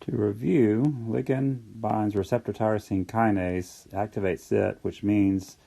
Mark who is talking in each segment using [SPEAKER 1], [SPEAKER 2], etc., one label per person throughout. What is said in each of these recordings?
[SPEAKER 1] To review, ligand binds receptor tyrosine kinase, activates it, which means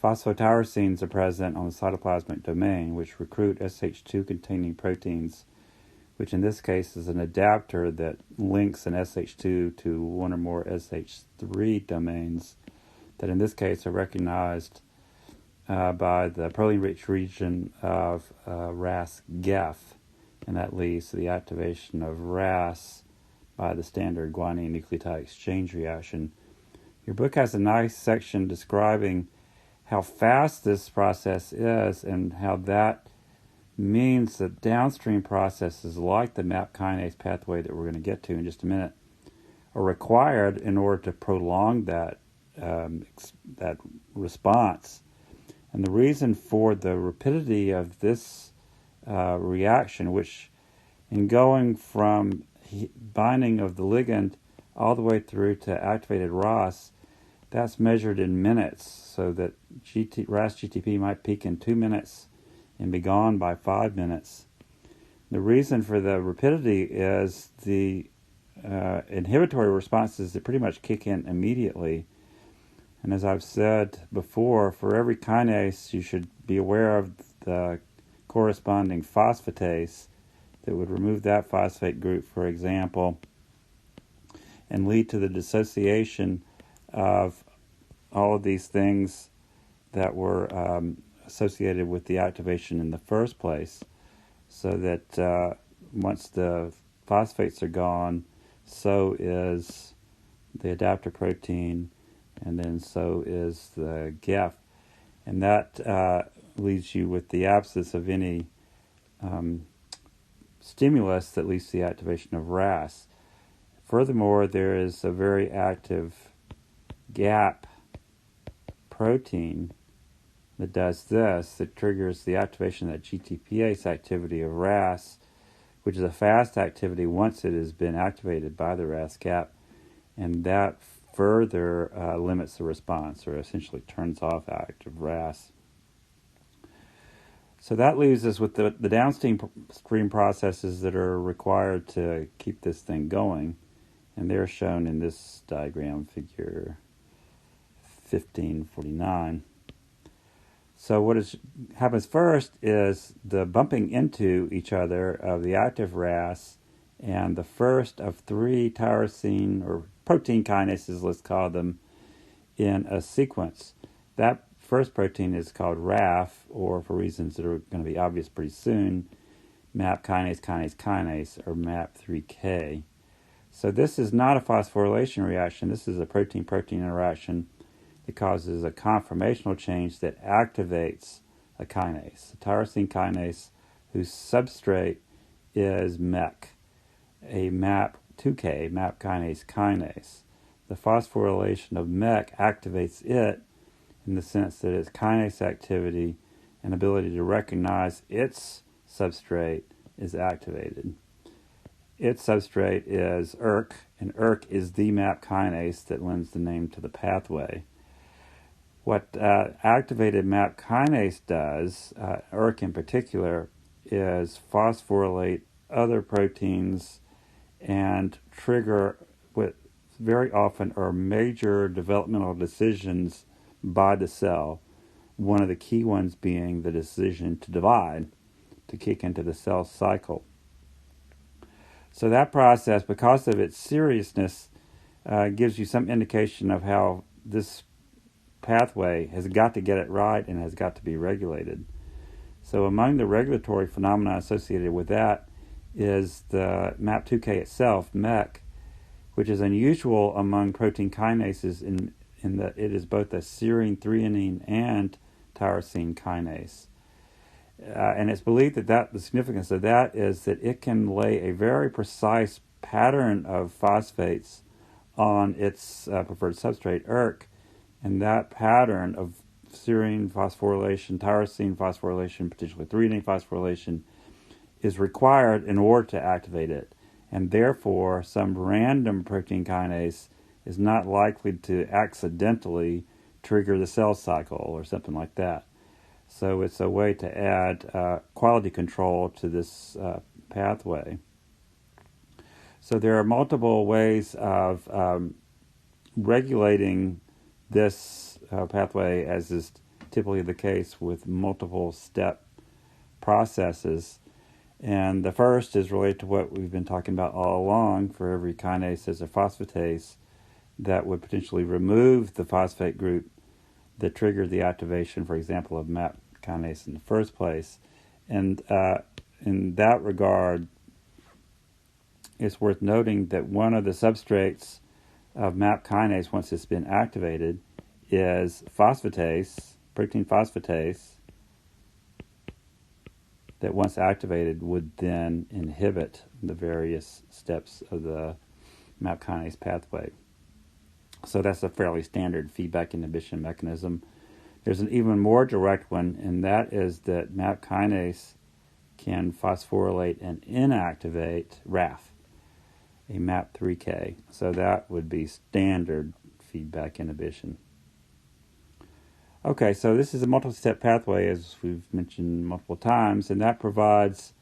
[SPEAKER 1] phosphotyrosines are present on the cytoplasmic domain, which recruit SH2-containing proteins, which in this case is an adapter that links an SH2 to one or more SH3 domains that in this case are recognized by the proline-rich region of RAS-GEF, and that leads to the activation of RAS by the standard guanine nucleotide exchange reaction. Your book has a nice section describing how fast this process is and how that means that downstream processes like the MAP kinase pathway that we're going to get to in just a minute are required in order to prolong that response. And the reason for the rapidity of this reaction, which in going from binding of the ligand all the way through to activated RAS, that's measured in minutes, so that RAS GTP might peak in 2 minutes and be gone by 5 minutes. The reason for the rapidity is the inhibitory responses that pretty much kick in immediately. And as I've said before, for every kinase, you should be aware of the corresponding phosphatase that would remove that phosphate group, for example, and lead to the dissociation of all of these things that were associated with the activation in the first place, so that once the phosphates are gone, so is the adapter protein, and then so is the GEF. And that leaves you with the absence of any stimulus that leads to the activation of RAS. Furthermore, there is a very active GAP protein that does this, that triggers the activation of that GTPase activity of RAS, which is a fast activity once it has been activated by the RAS-GAP, and that further limits the response, or essentially turns off active RAS. So that leaves us with the downstream processes that are required to keep this thing going, and they're shown in this diagram, figure 1549. So what happens first is the bumping into each other of the active RAS and the first of 3 tyrosine or protein kinases, let's call them, in a sequence. That first protein is called RAF, or for reasons that are going to be obvious pretty soon, MAP kinase, or MAPK. So this is not a phosphorylation reaction. This is a protein-protein interaction that causes a conformational change that activates a kinase, a tyrosine kinase whose substrate is MEK, a MAPK, MAP kinase. The phosphorylation of MEK activates it in the sense that its kinase activity and ability to recognize its substrate is activated. Its substrate is ERK, and ERK is the MAP kinase that lends the name to the pathway. What activated MAP kinase does, ERK in particular, is phosphorylate other proteins and trigger what very often are major developmental decisions by the cell, one of the key ones being the decision to divide, to kick into the cell cycle. So that process, because of its seriousness, gives you some indication of how this pathway has got to get it right and has got to be regulated. So among the regulatory phenomena associated with that is the MAPK itself, MEK, which is unusual among protein kinases in that it is both a serine, threonine, and tyrosine kinase. And it's believed that the significance of that is that it can lay a very precise pattern of phosphates on its preferred substrate, ERK, and that pattern of serine phosphorylation, tyrosine phosphorylation, particularly threonine phosphorylation, is required in order to activate it. And therefore, some random protein kinase is not likely to accidentally trigger the cell cycle or something like that. So it's a way to add quality control to this pathway. So there are multiple ways of regulating this pathway, as is typically the case with multiple step processes. And the first is related to what we've been talking about all along. For every kinase, there's a phosphatase that would potentially remove the phosphate group that triggered the activation, for example, of MAP kinase in the first place. And in that regard, it's worth noting that one of the substrates of MAP kinase, once it's been activated, is phosphatase, protein phosphatase, that once activated would then inhibit the various steps of the MAP kinase pathway. So that's a fairly standard feedback inhibition mechanism. There's an even more direct one, and that is that MAP kinase can phosphorylate and inactivate RAF, a MAPK. So that would be standard feedback inhibition. Okay, so this is a multi-step pathway, as we've mentioned multiple times, and that provides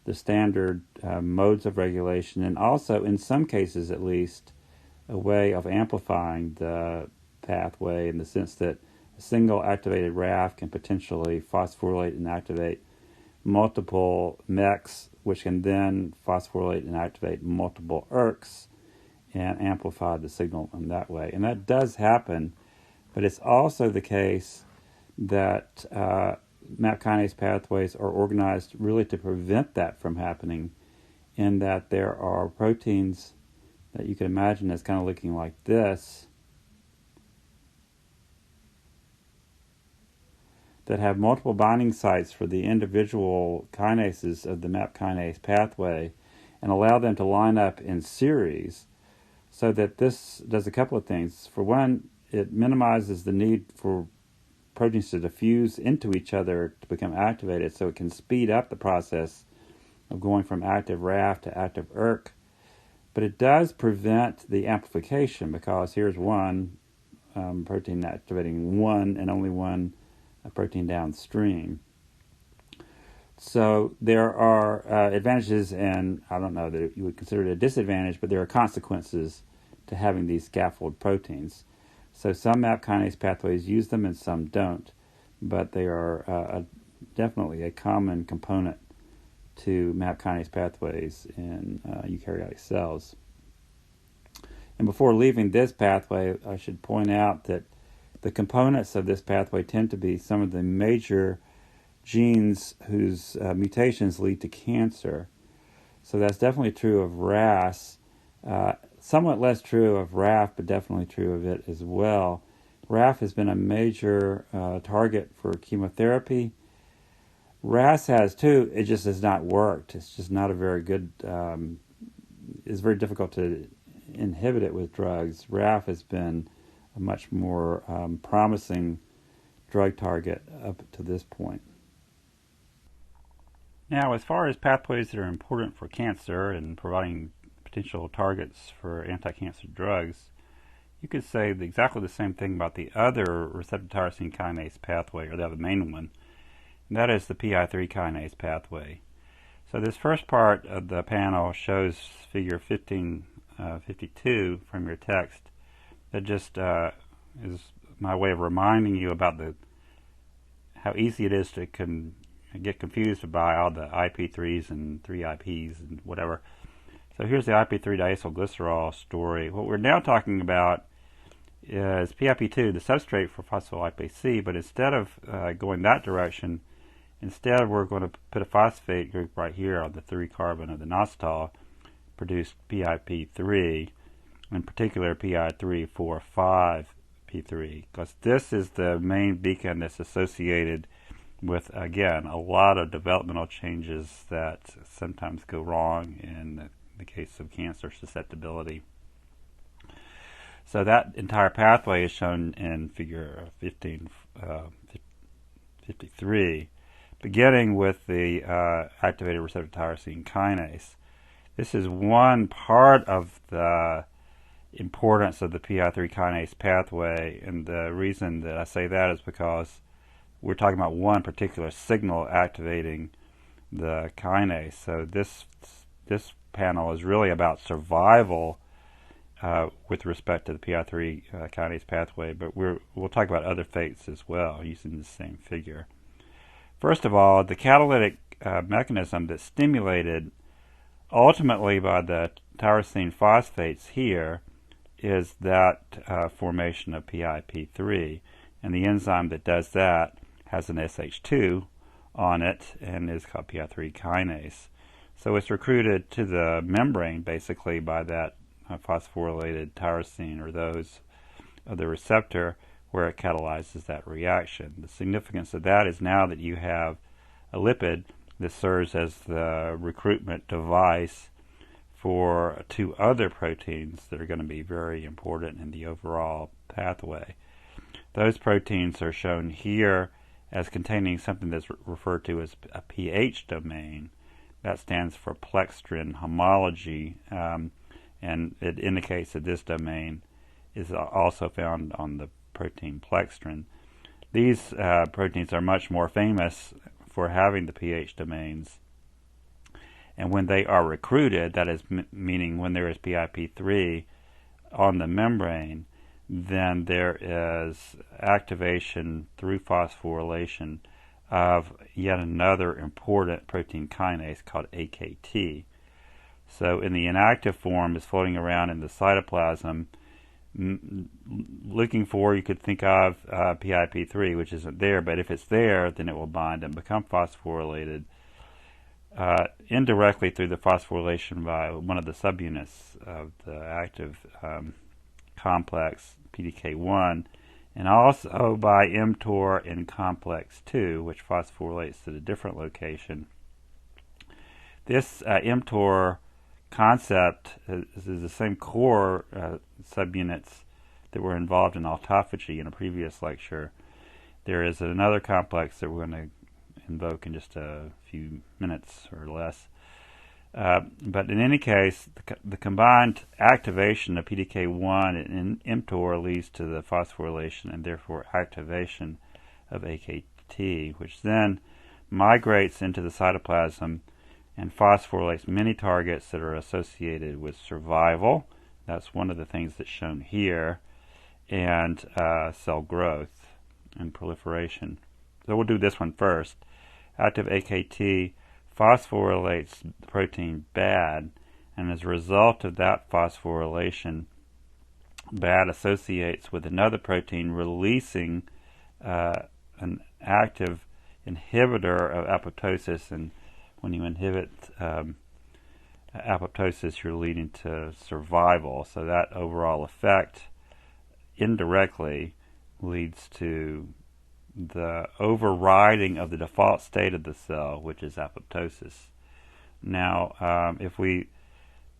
[SPEAKER 1] the standard modes of regulation, and also, in some cases at least, a way of amplifying the pathway in the sense that a single activated RAF can potentially phosphorylate and activate multiple MECs, which can then phosphorylate and activate multiple ERKs and amplify the signal in that way. And that does happen, but it's also the case that MAP kinase pathways are organized really to prevent that from happening, in that there are proteins that you can imagine as kind of looking like this that have multiple binding sites for the individual kinases of the MAP kinase pathway and allow them to line up in series, so that this does a couple of things. For one, it minimizes the need for proteins to diffuse into each other to become activated, so it can speed up the process of going from active RAF to active ERK. But it does prevent the amplification, because here's one protein activating one and only one protein downstream. So there are advantages, and I don't know that you would consider it a disadvantage, but there are consequences to having these scaffold proteins. So some MAP kinase pathways use them and some don't, but they are definitely a common component to MAP kinase pathways in eukaryotic cells. And before leaving this pathway, I should point out that the components of this pathway tend to be some of the major genes whose mutations lead to cancer. So that's definitely true of RAS. Somewhat less true of RAF, but definitely true of it as well. RAF has been a major target for chemotherapy. RAS has too, it just has not worked. It's just not a very good, it's very difficult to inhibit it with drugs. RAF has been a much more promising drug target up to this point. Now, as far as pathways that are important for cancer and providing potential targets for anti-cancer drugs, you could say exactly the same thing about the other receptor tyrosine kinase pathway, or the other main one, and that is the PI3 kinase pathway. So this first part of the panel shows figure 1552 from your text. That just is my way of reminding you about how easy it is to get confused by all the IP3s and 3IPs and whatever. So here's the IP3 diacylglycerol story. What we're now talking about is PIP2, the substrate for phospholipase C, but instead of going that direction, instead we're going to put a phosphate group right here on the 3-carbon of the inositol, produce PIP3, in particular PI3-4,5P3, because this is the main beacon that's associated with, again, a lot of developmental changes that sometimes go wrong in the case of cancer susceptibility. So that entire pathway is shown in figure 1553, beginning with the activated receptor tyrosine kinase. This is one part of the importance of the PI3 kinase pathway, and the reason that I say that is because we're talking about one particular signal activating the kinase. So this panel is really about survival with respect to the PI3 kinase pathway, but we'll talk about other fates as well using the same figure. First of all, the catalytic mechanism that's stimulated ultimately by the tyrosine phosphates here is that formation of PIP3, and the enzyme that does that has an SH2 on it and is called PI3 kinase. So it's recruited to the membrane basically by that phosphorylated tyrosine or those of the receptor where it catalyzes that reaction. The significance of that is now that you have a lipid that serves as the recruitment device for two other proteins that are going to be very important in the overall pathway. Those proteins are shown here as containing something that's referred to as a pH domain. That stands for plextrin homology, and it indicates that this domain is also found on the protein plextrin. These proteins are much more famous for having the pH domains, and when they are recruited, that is meaning when there is PIP3 on the membrane, then there is activation through phosphorylation of yet another important protein kinase called AKT. So in the inactive form, it's floating around in the cytoplasm, looking for, you could think of PIP3, which isn't there, but if it's there, then it will bind and become phosphorylated indirectly through the phosphorylation by one of the subunits of the active complex, PDK1, and also by mTOR in complex 2, which phosphorylates at a different location. This mTOR concept is the same core subunits that were involved in autophagy in a previous lecture. There is another complex that we're going to invoke in just a few minutes or less. But in any case, the combined activation of PDK1 and mTOR leads to the phosphorylation and therefore activation of AKT, which then migrates into the cytoplasm and phosphorylates many targets that are associated with survival. That's one of the things that's shown here, and cell growth and proliferation. So we'll do this one first. Active AKT phosphorylates the protein BAD, and as a result of that phosphorylation, BAD associates with another protein releasing an active inhibitor of apoptosis, and when you inhibit apoptosis, you're leading to survival. So that overall effect indirectly leads to the overriding of the default state of the cell, which is apoptosis. Now, if we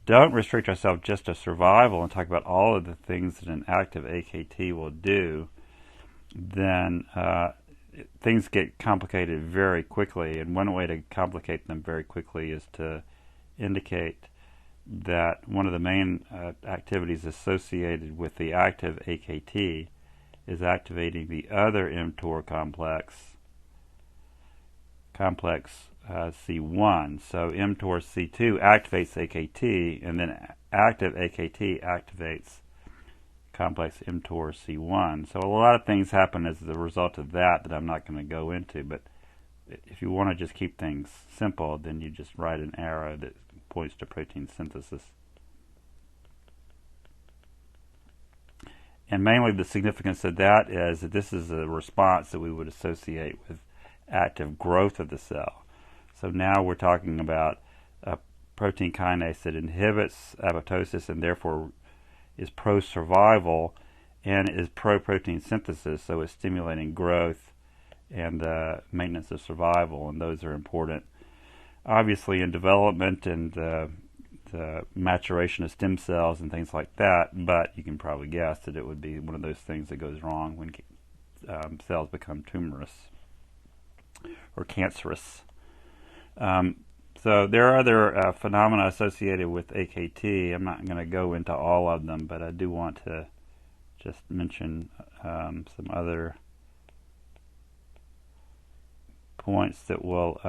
[SPEAKER 1] don't restrict ourselves just to survival and talk about all of the things that an active AKT will do, then things get complicated very quickly, and one way to complicate them very quickly is to indicate that one of the main activities associated with the active AKT is activating the other mTOR complex C1. So mTOR C2 activates AKT, and then active AKT activates complex mTOR C1. So a lot of things happen as a result of that I'm not going to go into, but if you want to just keep things simple, then you just write an arrow that points to protein synthesis. And mainly the significance of that is that this is a response that we would associate with active growth of the cell. So now we're talking about a protein kinase that inhibits apoptosis and therefore is pro-survival and is pro-protein synthesis, so it's stimulating growth and maintenance of survival, and those are important. Obviously in development and the maturation of stem cells and things like that, but you can probably guess that it would be one of those things that goes wrong when cells become tumorous or cancerous. So there are other phenomena associated with AKT. I'm not going to go into all of them, but I do want to just mention some other points that will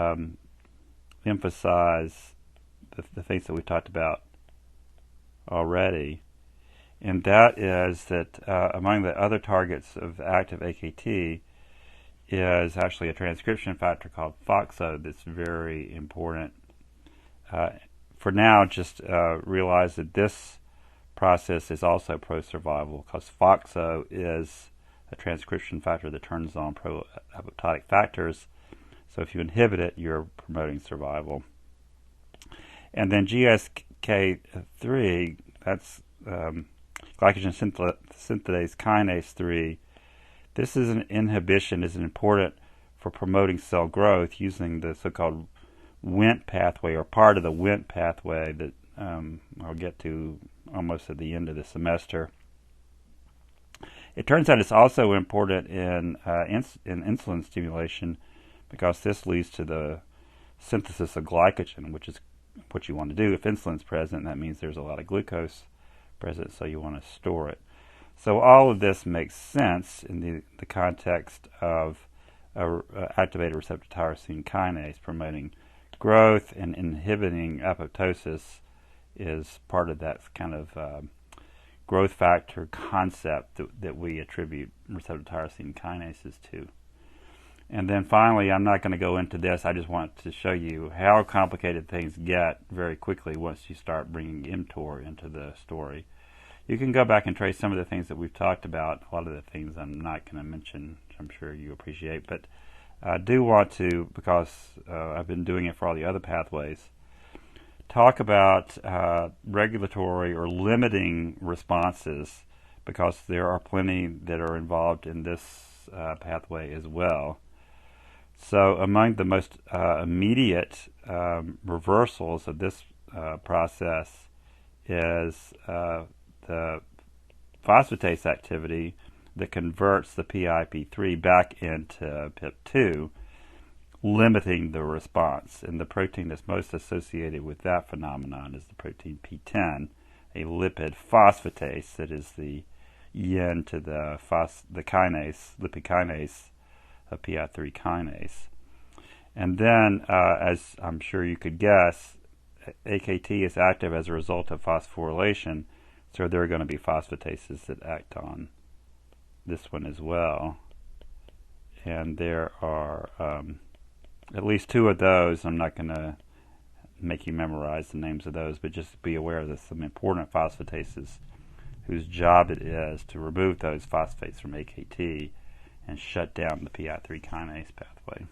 [SPEAKER 1] emphasize the things that we talked about already, and that is that among the other targets of active AKT is actually a transcription factor called FOXO that's very important. For now, just realize that this process is also pro-survival because FOXO is a transcription factor that turns on pro-apoptotic factors. So if you inhibit it, you're promoting survival. And then GSK3, that's glycogen synthase kinase 3. This is an inhibition is important for promoting cell growth using the so-called Wnt pathway, or part of the Wnt pathway that I'll get to almost at the end of the semester. It turns out it's also important in insulin stimulation because this leads to the synthesis of glycogen, which is what you want to do. If insulin's present, that means there's a lot of glucose present, so you want to store it. So all of this makes sense in the context of activated receptor tyrosine kinase promoting growth, and inhibiting apoptosis is part of that kind of growth factor concept that we attribute receptor tyrosine kinases to. And then finally, I'm not going to go into this, I just want to show you how complicated things get very quickly once you start bringing mTOR into the story. You can go back and trace some of the things that we've talked about. A lot of the things I'm not going to mention, which I'm sure you appreciate, but I do want to, because I've been doing it for all the other pathways, talk about regulatory or limiting responses, because there are plenty that are involved in this pathway as well. So among the most immediate reversals of this process is the phosphatase activity that converts the PI3 back into PIP2, limiting the response. And the protein that's most associated with that phenomenon is the protein P10, a lipid phosphatase that is the yin to the kinase, lipid kinase of PI3 kinase. And then, as I'm sure you could guess, AKT is active as a result of phosphorylation, so there are going to be phosphatases that act on this one as well. And there are at least two of those. I'm not going to make you memorize the names of those, but just be aware that some important phosphatases whose job it is to remove those phosphates from AKT and shut down the PI3 kinase pathway.